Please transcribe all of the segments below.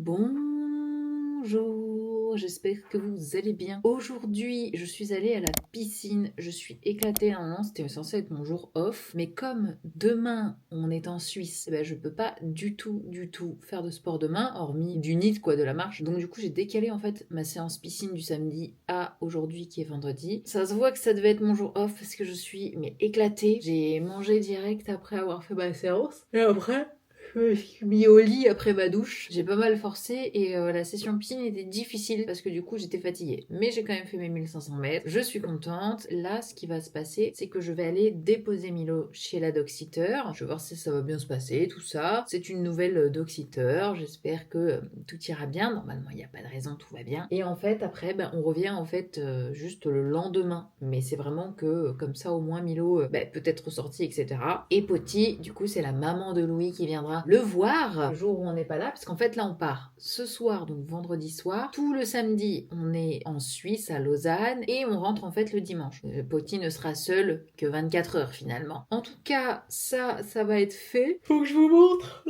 Bonjour, j'espère que vous allez bien. Aujourd'hui, je suis allée à la piscine, je suis éclatée. Normalement, c'était censé être mon jour off, mais comme demain, on est en Suisse, je peux pas du tout faire de sport demain, hormis du NEAT, quoi, de la marche. Donc du coup, j'ai décalé en fait ma séance piscine du samedi à aujourd'hui qui est vendredi. Ça se voit que ça devait être mon jour off parce que je suis éclatée. J'ai mangé direct après avoir fait ma séance. Et après, je me suis mis au lit après ma douche. J'ai pas mal forcé et la session piscine était difficile parce que du coup j'étais fatiguée. Mais j'ai quand même fait mes 1500 mètres. Je suis contente. Là, ce qui va se passer, c'est que je vais aller déposer Milo chez la dog-sitter. Je vais voir si ça va bien se passer, tout ça. C'est une nouvelle dog-sitter. J'espère que tout ira bien. Normalement, il n'y a pas de raison, tout va bien. Et en fait, après, on revient en fait juste le lendemain. Mais c'est vraiment que comme ça, au moins Milo peut être ressorti, etc. Et Poti, du coup, c'est la maman de Louis qui viendra le voir le jour où on n'est pas là, parce qu'en fait là on part ce soir, donc vendredi soir, tout le samedi on est en Suisse à Lausanne et on rentre en fait le dimanche. Poti ne sera seul que 24 heures finalement. En tout cas ça va être fait. Faut que je vous montre.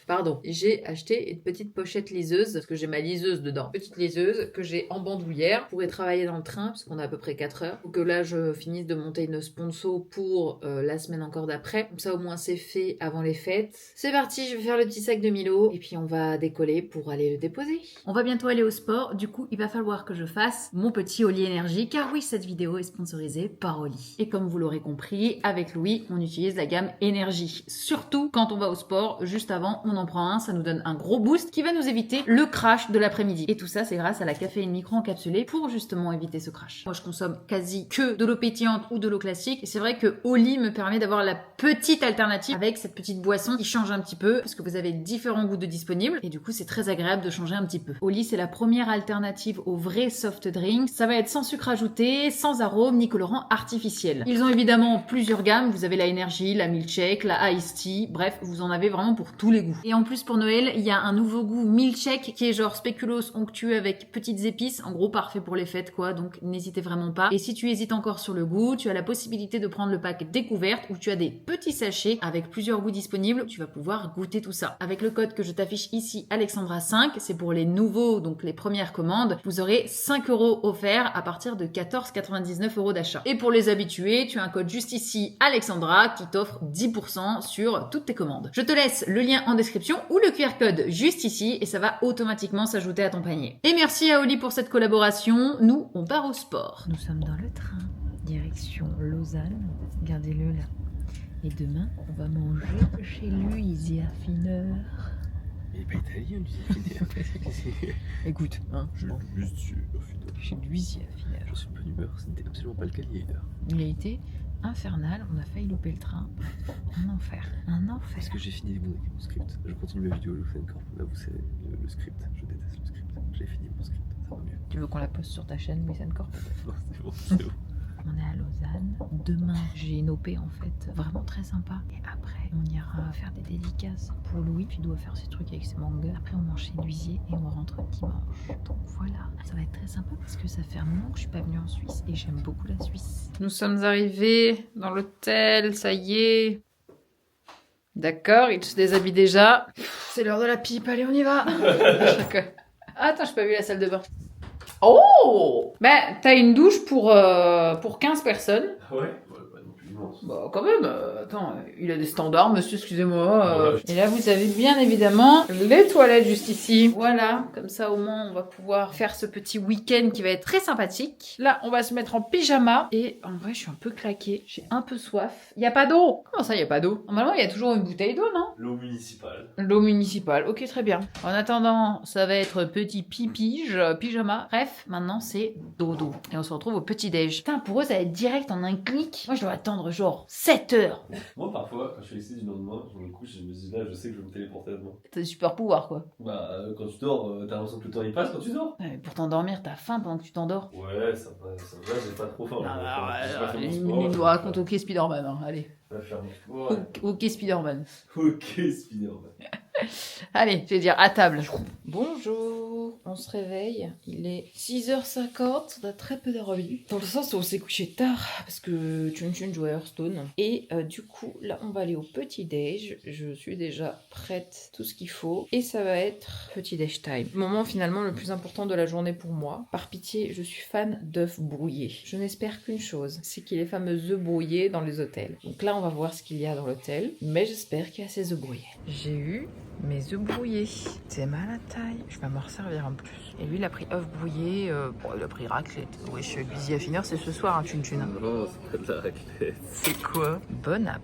Pardon, j'ai acheté une petite pochette liseuse, parce que j'ai ma liseuse dedans. Petite liseuse que j'ai en bandoulière. Je pourrais travailler dans le train, parce qu'on a à peu près 4 heures. Faut que là, je finisse de monter une sponsor pour la semaine encore d'après. Comme ça, au moins, c'est fait avant les fêtes. C'est parti, je vais faire le petit sac de Milo. Et puis, on va décoller pour aller le déposer. On va bientôt aller au sport. Du coup, il va falloir que je fasse mon petit Oli Énergie. Car oui, cette vidéo est sponsorisée par Oli. Et comme vous l'aurez compris, avec Louis, on utilise la gamme Énergie. Surtout quand on va au sport, juste avant, on en prend un, ça nous donne un gros boost qui va nous éviter le crash de l'après-midi. Et tout ça, c'est grâce à la caféine micro-encapsulée pour justement éviter ce crash. Moi, je consomme quasi que de l'eau pétillante ou de l'eau classique. Et c'est vrai que Oli me permet d'avoir la petite alternative avec cette petite boisson qui change un petit peu parce que vous avez différents goûts de disponibles. Et du coup, c'est très agréable de changer un petit peu. Oli, c'est la première alternative au vrai soft drink. Ça va être sans sucre ajouté, sans arôme ni colorant artificiel. Ils ont évidemment plusieurs gammes. Vous avez la énergie, la milkshake, la iced tea. Bref, vous en avez vraiment pour tous les goûts. Et en plus, pour Noël, il y a un nouveau goût milkshake qui est genre spéculoos onctueux avec petites épices. En gros, parfait pour les fêtes, quoi. Donc, n'hésitez vraiment pas. Et si tu hésites encore sur le goût, tu as la possibilité de prendre le pack découverte où tu as des petits sachets avec plusieurs goûts disponibles. Tu vas pouvoir goûter tout ça. Avec le code que je t'affiche ici, Alexandra5, c'est pour les nouveaux, donc les premières commandes. Vous aurez 5 € offerts à partir de 14,99 € d'achat. Et pour les habitués, tu as un code juste ici, Alexandra, qui t'offre 10% sur toutes tes commandes. Je te laisse le lien en description ou le QR code juste ici et ça va automatiquement s'ajouter à ton panier. Et merci à Oli pour cette collaboration. Nous, on part au sport. Nous sommes dans le train, direction Lausanne. Regardez-le là. Et demain, on va manger chez lui, Affineur. Il est pas italien, lui, Affineur. Écoute, hein, je pense. Juste Affineur. Chez lui, Affineur. J'en suis de bonne humeur, ce n'était absolument pas le cas hier. Il a été infernal, on a failli louper le train. Un enfer, un enfer. Parce que j'ai fini mon script. Je continue ma vidéo à Lufen Corp. Là, vous savez, le script. Je déteste le script. J'ai fini mon script. Ça va mieux. Tu veux qu'on la poste sur ta chaîne, Luis Corp? Non, c'est bon, c'est bon. On est à Lausanne. Demain, j'ai une OP en fait, vraiment très sympa. Et après, on ira faire des dédicaces pour Louis. Puis il doit faire ses trucs avec ses mangas. Après, on mange chez l'huissier et on rentre dimanche. Donc voilà, ça va être très sympa parce que ça fait un moment que je suis pas venue en Suisse et j'aime beaucoup la Suisse. Nous sommes arrivés dans l'hôtel, ça y est. D'accord, il se déshabille déjà. C'est l'heure de la pipe, allez, on y va. Attends, j'ai pas vu la salle de bain. Oh! T'as une douche pour 15 personnes. Ah ouais? Pas non plus immense. Bah, quand même, attends, il a des standards, monsieur, excusez-moi. Ouais. Et là, vous avez bien évidemment les toilettes juste ici. Voilà, comme ça, au moins, on va pouvoir faire ce petit week-end qui va être très sympathique. Là, on va se mettre en pyjama. Et en vrai, je suis un peu claquée. J'ai un peu soif. Il y a pas d'eau. Comment ça, il y a pas d'eau? Normalement, il y a toujours une bouteille d'eau, non? L'eau municipale. L'eau municipale, ok, très bien. En attendant, ça va être petit pipige, pyjama. Bref, maintenant c'est dodo. Et on se retrouve au petit-déj. Putain, pour eux, ça va être direct en un clic. Moi, je dois attendre genre 7 heures. Moi, parfois, quand je fais ici du lendemain, je me couche et je me dis là, je sais que je vais me téléporter à demain. T'as des super pouvoirs, quoi. Bah, quand tu dors, t'as l'impression que le temps il passe quand tu dors. Ouais, mais pour t'endormir, t'as faim pendant que tu t'endors. Ouais, ça va, j'ai pas trop faim. Il nous raconte OK Spider-Man, hein. Allez. Va faire mon sport. OK Spider-Man. Ok, Spider-Man. Allez, je vais dire à table. Bonjour, on se réveille, il est 6h50, on a très peu dormi. Dans le sens où on s'est couché tard parce que Chun jouait à Hearthstone. Et du coup, là on va aller au petit déj, je suis déjà prête, tout ce qu'il faut. Et ça va être petit déj time. Moment finalement le plus important de la journée pour moi. Par pitié, je suis fan d'œufs brouillés. Je n'espère qu'une chose, c'est qu'il y ait les fameux œufs brouillés dans les hôtels. Donc là on va voir ce qu'il y a dans l'hôtel, mais j'espère qu'il y a ces œufs brouillés. J'ai eu mes œufs brouillés. C'est mal à taille. Je vais m'en resservir en plus. Et lui, il a pris œufs brouillés. Bon, il a pris raclette. Oui, je suis cuisinier affineur, c'est ce soir, hein, Chun. Non, c'est pas de la raclette. C'est quoi? Bon app.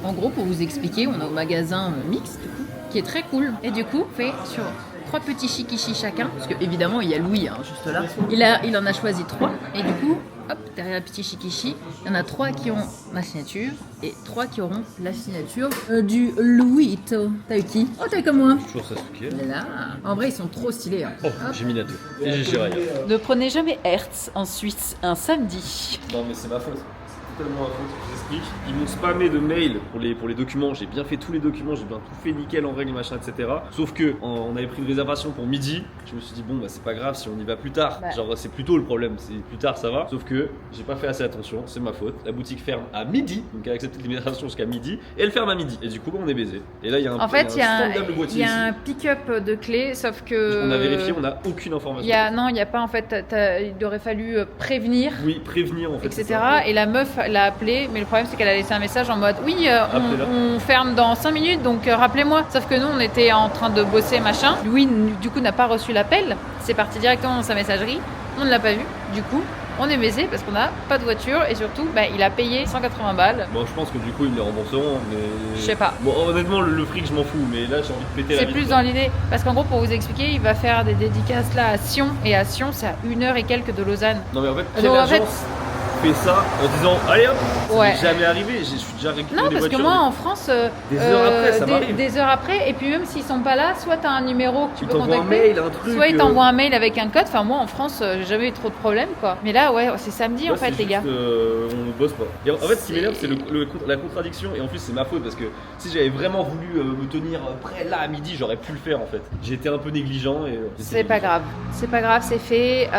En gros, pour vous expliquer, on a au magasin mixte, du coup, qui est très cool. Et du coup, fait sur 3 petits shikishi chacun. Parce que évidemment, il y a Louis, hein, juste là. Il en a choisi 3. Et du coup, hop, derrière le petit shikishi, il y en a 3 qui ont ma signature et 3 qui auront la signature du Louito. T'as eu qui? Oh, t'as eu comme moi. Toujours Sasuke. Là. En vrai, ils sont trop stylés. Hein. Oh, j'ai mis la 2. Et j'ai Jiraiya. Ne prenez jamais Hertz en Suisse un samedi. Non, mais c'est ma faute. C'est totalement ma faute. Je vous explique. Ils m'ont spammé de mails pour les documents. J'ai bien fait tous les documents. J'ai bien tout fait nickel en règle, machin, etc. Sauf que on avait pris une réservation pour midi. Je me suis dit, bon, bah, c'est pas grave si on y va plus tard. Ouais. Genre, c'est plutôt le problème. C'est plus tard, ça va. Sauf que j'ai pas fait assez attention. C'est ma faute. La boutique ferme à midi. Donc, elle a accepté l'immédiation jusqu'à midi. Et elle ferme à midi. Et du coup, bah, on est baisé. Et là, il y a un formidable boîtier. Il y a ici. un pick-up de clés, sauf que. On a vérifié, on n'a aucune information. Il n'y a pas en fait. Il aurait fallu prévenir. Oui, prévenir en fait. Etc. Et la meuf l'a appelé, mais le problème c'est qu'elle a laissé un message en mode oui, on ferme dans 5 minutes, donc rappelez-moi. Sauf que nous on était en train de bosser machin. Lui du coup n'a pas reçu l'appel, c'est parti directement dans sa messagerie, on ne l'a pas vu. Du coup on est baisé parce qu'on n'a pas de voiture et surtout il a payé 180 balles. Bon, je pense que du coup ils les rembourseront, mais. Je sais pas. Bon, honnêtement, le fric, je m'en fous, mais là j'ai envie de péter la C'est vie. plus dans l'idée, parce qu'en gros pour vous expliquer, il va faire des dédicaces là à Sion, et à Sion c'est à 1h et quelques de Lausanne. Non, mais en fait, quelle Donc, en agence fait ça en disant allez hop, Ouais. c'est jamais arrivé, je suis déjà récupéré Non, des parce que voitures. moi en France, Des heures après, ça m'arrive. des heures après, et puis même s'ils sont pas là, soit t'as un numéro que tu Ils peux t'envoient un contacter, mail, un truc. soit ils t'envoient un mail avec un code. Enfin, moi en France, j'ai jamais eu trop de problèmes quoi. Mais là, ouais, c'est samedi Là, en fait, c'est les gars. juste, on bosse pas. Et en fait, ce qui m'énerve, c'est la contradiction. Et en plus, c'est ma faute parce que si j'avais vraiment voulu me tenir prêt là à midi, j'aurais pu le faire en fait. J'ai été un peu négligent et. C'est pas grave, c'est fait.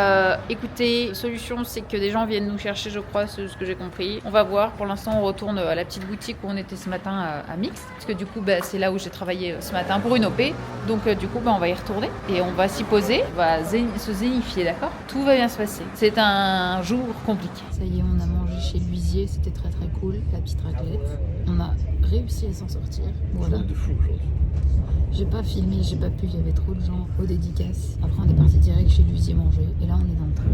Écoutez, solution, c'est que des gens viennent nous chercher, je crois, c'est ce que j'ai compris. On va voir. Pour l'instant, on retourne à la petite boutique où on était ce matin à Mix, parce que du coup, c'est là où j'ai travaillé ce matin pour une OP. Donc, du coup, on va y retourner et on va s'y poser, on va se zénifier, d'accord? Tout va bien se passer. C'est un jour compliqué. Ça y est, on a mangé chez Luisier, c'était très très cool, la petite raclette. On a réussi à s'en sortir. Voilà. De fou aujourd'hui. J'ai pas filmé, j'ai pas pu, il y avait trop de gens aux dédicaces. Après, on est parti direct chez Luisier manger. Et là, on est dans le train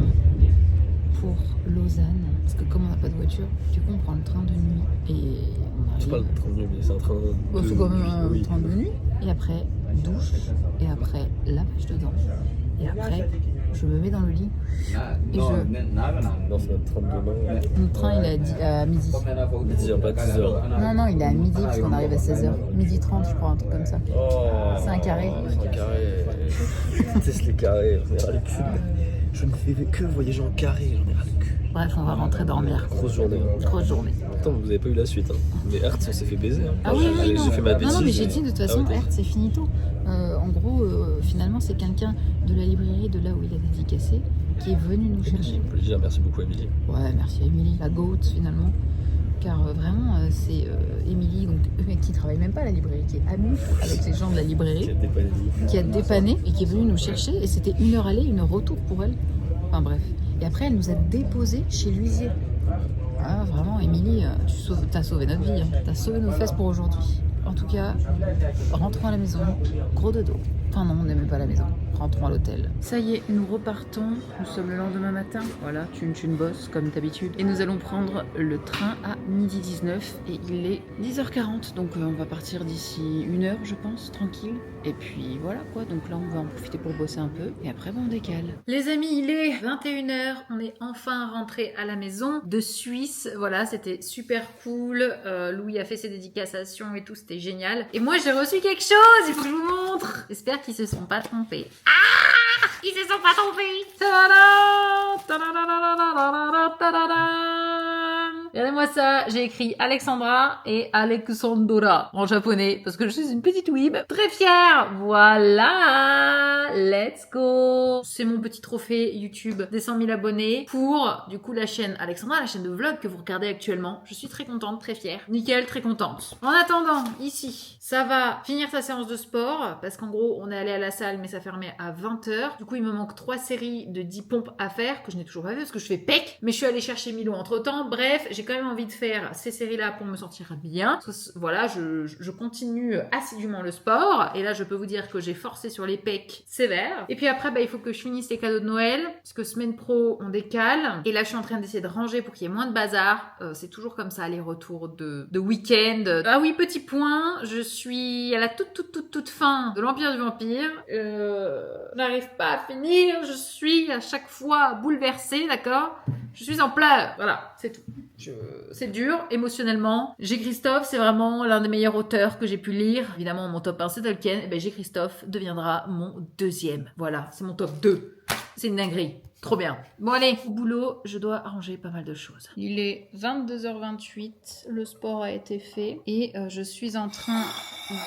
pour Lausanne. Parce que comme on n'a pas de voiture, du coup, on prend le train de nuit. Et on arrive. C'est pas le train de nuit, mais c'est un train de. Bon, c'est quand même un oui. train de nuit. Et après, douche. Et après, lavage de dents. Et après, je me mets dans le lit. Et Non, c'est notre train de demain. Mon train, il est à midi. Midi, pas 10h. Non, il est à midi parce qu'on arrive à 16h. Midi 30, je crois, un truc comme ça. Oh, C'est un carré. C'est un carré. Je déteste les carrés, j'en ai ras le cul. Je ne fais que voyager en carré, j'en ai ras le cul. Bref, on va rentrer dormir. Grosse journée. Grosse journée. Attends, vous avez pas eu la suite. Hein. Mais Hertz, on s'est fait baiser. Hein. Ah oui, Allez, non. j'ai fait ma bêtise. Non, mais j'ai dit de toute façon, Ah, ouais, Hertz, c'est finito. En gros, finalement, c'est quelqu'un de la librairie de là où il a dédicacé qui est venu nous chercher. On peut le dire, merci beaucoup, Émilie. Ouais, merci à Émilie, la goat finalement. Car vraiment, c'est Émilie, donc qui travaille même pas à la librairie, qui est amie avec les gens de la librairie, qui a dépanné et qui est venue nous chercher. Et c'était 1 heure aller, 1 heure retour pour elle. Enfin bref. Et après, elle nous a déposés chez Luisier. Ah, vraiment, Émilie, t'as sauvé notre vie. Hein. T'as sauvé nos fesses pour aujourd'hui. En tout cas, rentrons à la maison. Gros dodo. Enfin non, on n'est même pas à la maison. Rentrons à l'hôtel. Ça y est, nous repartons. Nous sommes le lendemain matin. Voilà, Chun bosse comme d'habitude. Et nous allons prendre le train à 12h19 et il est 10h40. Donc on va partir d'ici 1 heure, je pense, tranquille. Et puis voilà quoi. Donc là, on va en profiter pour bosser un peu. Et après, on décale. Les amis, il est 21h. On est enfin rentré à la maison de Suisse. Voilà, c'était super cool. Louis a fait ses dédications et tout. C'était génial. Et moi, j'ai reçu quelque chose. Il faut que je vous montre. J'espère qu'ils se sont pas trompés. Ah! Ils se sont pas trompés. Ta-da! Ta-da-da-da-da-da-da-da-da-da! Regardez-moi ça, j'ai écrit Alexandra et Alexandra en japonais parce que je suis une petite weeb très fière. Voilà, let's go. C'est mon petit trophée YouTube des 100 000 abonnés pour du coup la chaîne Alexandra, la chaîne de vlog que vous regardez actuellement. Je suis très contente, très fière. Nickel, très contente. En attendant, ici, ça va finir sa séance de sport parce qu'en gros, on est allé à la salle mais ça fermait à 20h. Du coup, il me manque 3 séries de 10 pompes à faire que je n'ai toujours pas fait parce que je fais pec. Mais je suis allée chercher Milo entre temps. Bref, j'ai quand même envie de faire ces séries-là pour me sentir bien. Parce que, voilà, je continue assidûment le sport. Et là, je peux vous dire que j'ai forcé sur les pecs sévères. Et puis après, il faut que je finisse les cadeaux de Noël. Parce que semaine pro, on décale. Et là, je suis en train d'essayer de ranger pour qu'il y ait moins de bazar. C'est toujours comme ça, les retours de week-end. Ah oui, petit point. Je suis à la toute fin de l'Empire du Vampire. Je n'arrive pas à finir. Je suis à chaque fois bouleversée, d'accord ? Je suis en pleurs. Voilà, c'est tout. C'est dur, émotionnellement. J'ai Christophe, c'est vraiment l'un des meilleurs auteurs que j'ai pu lire. Évidemment, mon top 1, c'est Tolkien. Et J'ai Christophe deviendra mon deuxième. Voilà, c'est mon top 2. C'est une dinguerie. Trop bien. Bon allez, au boulot, je dois arranger pas mal de choses. Il est 22h28, le sport a été fait et je suis en train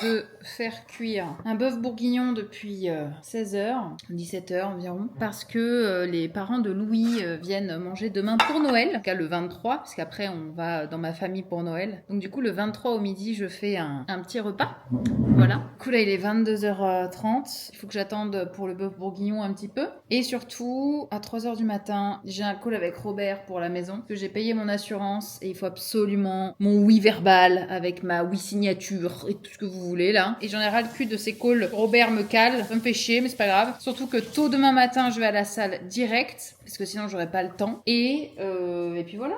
de faire cuire un bœuf bourguignon depuis 16h, 17h environ, parce que les parents de Louis viennent manger demain pour Noël, en tout cas le 23, parce qu'après on va dans ma famille pour Noël. Donc du coup le 23 au midi, je fais un petit repas. Voilà. Du coup là il est 22h30, il faut que j'attende pour le bœuf bourguignon un petit peu. Et surtout, à 3h du matin, j'ai un call avec Robert pour la maison, que j'ai payé mon assurance et il faut absolument mon oui verbal avec ma oui signature et tout ce que vous voulez là. Et j'en ai ras le cul de ces calls. Robert me cale, ça me fait chier mais c'est pas grave. Surtout que tôt demain matin, je vais à la salle direct parce que sinon j'aurais pas le temps. Et puis voilà.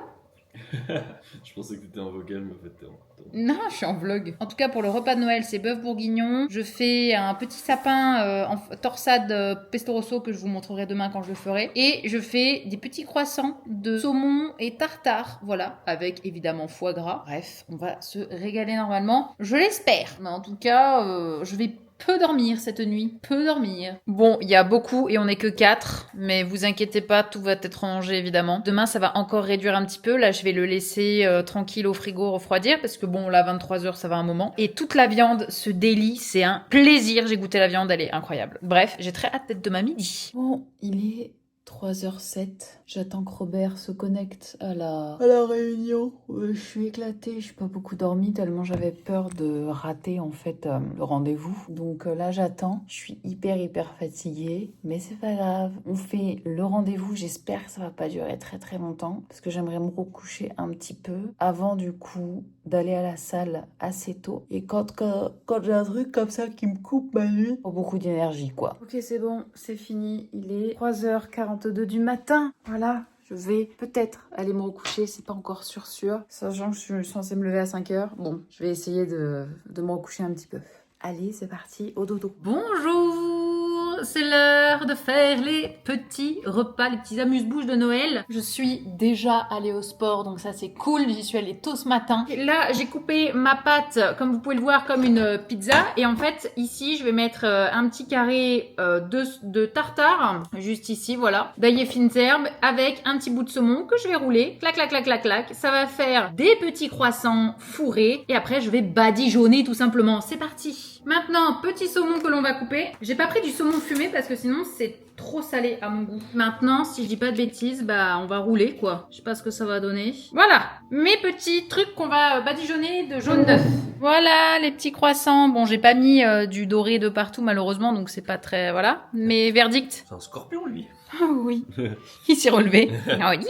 Je pensais que t'étais en vocal, mais en fait t'es en... Non, je suis en vlog. En tout cas, pour le repas de Noël, c'est bœuf bourguignon. Je fais un petit sapin en torsade pesto rosso que je vous montrerai demain quand je le ferai. Et je fais des petits croissants de saumon et tartare. Voilà, avec évidemment foie gras. Bref, on va se régaler normalement. Je l'espère. Mais en tout cas, je vais peu dormir cette nuit, peu dormir. Bon, il y a beaucoup et on n'est que 4, mais vous inquiétez pas, tout va être rangé évidemment. Demain, ça va encore réduire un petit peu. Là, je vais le laisser tranquille au frigo refroidir parce que bon, là, 23h, ça va un moment. Et toute la viande se délie, c'est un plaisir. J'ai goûté la viande, elle est incroyable. Bref, j'ai très hâte d'être demain midi. Bon, il est 3h07. J'attends que Robert se connecte à la réunion. Je suis éclatée, je n'ai pas beaucoup dormi tellement j'avais peur de rater en fait le rendez-vous. Donc là j'attends, je suis hyper fatiguée, mais c'est pas grave. On fait le rendez-vous, j'espère que ça va pas durer très longtemps parce que j'aimerais me recoucher un petit peu avant du coup d'aller à la salle assez tôt. Et quand j'ai un truc comme ça qui me coupe ma nuit, faut beaucoup d'énergie quoi. Ok c'est bon, c'est fini, il est 3h42 du matin. Voilà, je vais peut-être aller me recoucher, c'est pas encore sûr. Sachant que je suis censée me lever à 5h. Bon, je vais essayer de me recoucher un petit peu. Allez, c'est parti, au dodo. Bonjour, c'est l'heure de faire les petits repas, les petits amuse-bouches de Noël. Je suis déjà allée au sport, donc ça c'est cool. J'y suis allée tôt ce matin. Et là, j'ai coupé ma pâte, comme vous pouvez le voir, comme une pizza. Et en fait, ici, je vais mettre un petit carré de tartare, juste ici, voilà. D'ail fines herbes, avec un petit bout de saumon que je vais rouler. Clac, clac, clac, clac, clac. Ça va faire des petits croissants fourrés. Et après, je vais badigeonner tout simplement. C'est parti. Maintenant, petit saumon que l'on va couper. J'ai pas pris du saumon fumé parce que sinon c'est trop salé à mon goût. Maintenant, si je dis pas de bêtises, on va rouler quoi. Je sais pas ce que ça va donner. Voilà, mes petits trucs qu'on va badigeonner de jaune d'œuf. Voilà, les petits croissants. Bon, j'ai pas mis du doré de partout malheureusement, donc c'est pas très... Voilà. Mais verdict. C'est un scorpion lui. Oh oui, il s'est relevé. Oh oui.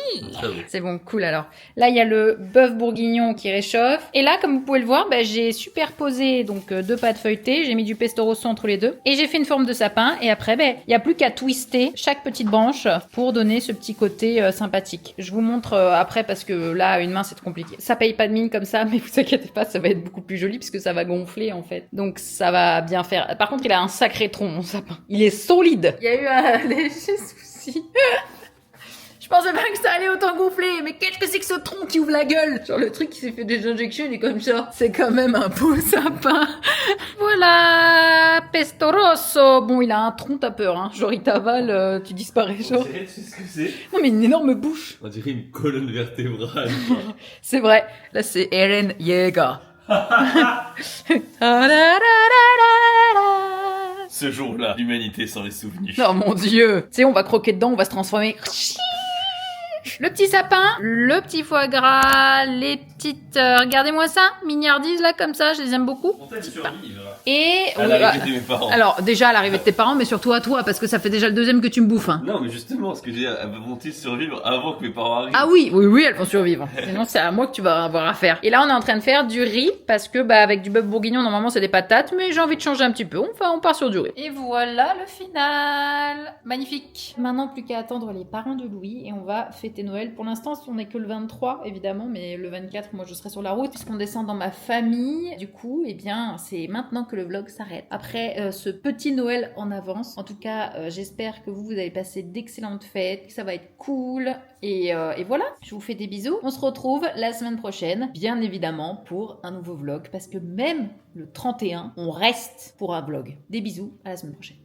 C'est bon, cool alors. Là, il y a le bœuf bourguignon qui réchauffe. Et là, comme vous pouvez le voir, j'ai superposé donc 2 pâtes feuilletées. J'ai mis du pesto rosso entre les deux. Et j'ai fait une forme de sapin. Et après, il n'y a plus qu'à twister chaque petite branche pour donner ce petit côté sympathique. Je vous montre après parce que là, à une main, c'est compliqué. Ça paye pas de mine comme ça, mais vous inquiétez pas, ça va être beaucoup plus joli puisque ça va gonfler en fait. Donc ça va bien faire. Par contre, il a un sacré tronc, mon sapin. Il est solide. Il y a eu un léger souci. Je pensais pas que ça allait autant gonfler. Mais qu'est-ce que c'est que ce tronc qui ouvre la gueule? Genre le truc qui s'est fait des injections, il est comme ça. C'est quand même un beau sapin. Voilà, Pesto Rosso. Bon, il a un tronc, t'as peur, hein. Genre il t'avale, tu disparais, genre. Tu sais ce que c'est? Non mais une énorme bouche. On dirait une colonne vertébrale. C'est vrai. Là c'est Eren Yeager. Ce jour-là, l'humanité s'en est souvenue. Oh mon dieu. Tu sais, on va croquer dedans, on va se transformer. Le petit sapin, le petit foie gras, les petites... regardez-moi ça, mignardises là, comme ça, je les aime beaucoup. On t'a survivre. Et... À l'arrivée de mes parents. Alors, déjà à l'arrivée de tes parents, mais surtout à toi, parce que ça fait déjà le deuxième que tu me bouffes. Hein. Non, mais justement, ce que j'ai, vont-ils survivre avant que mes parents arrivent? Ah oui, elles vont survivre. Sinon, c'est à moi que tu vas avoir à faire. Et là, on est en train de faire du riz, parce que, avec du bœuf bourguignon, normalement, c'est des patates, mais j'ai envie de changer un petit peu. On part sur du riz. Et voilà le final. Magnifique. Maintenant, plus qu'à attendre les parents de Louis, et on va fêter Noël. Pour l'instant, on n'est que le 23, évidemment, mais le 24, moi, je serai sur la route, puisqu'on descend dans ma famille. Du coup, eh bien, c'est maintenant que le vlog s'arrête. Après ce petit Noël en avance. En tout cas, j'espère que vous allez passer d'excellentes fêtes, que ça va être cool. Et voilà, je vous fais des bisous. On se retrouve la semaine prochaine, bien évidemment, pour un nouveau vlog. Parce que même le 31, on reste pour un vlog. Des bisous, à la semaine prochaine.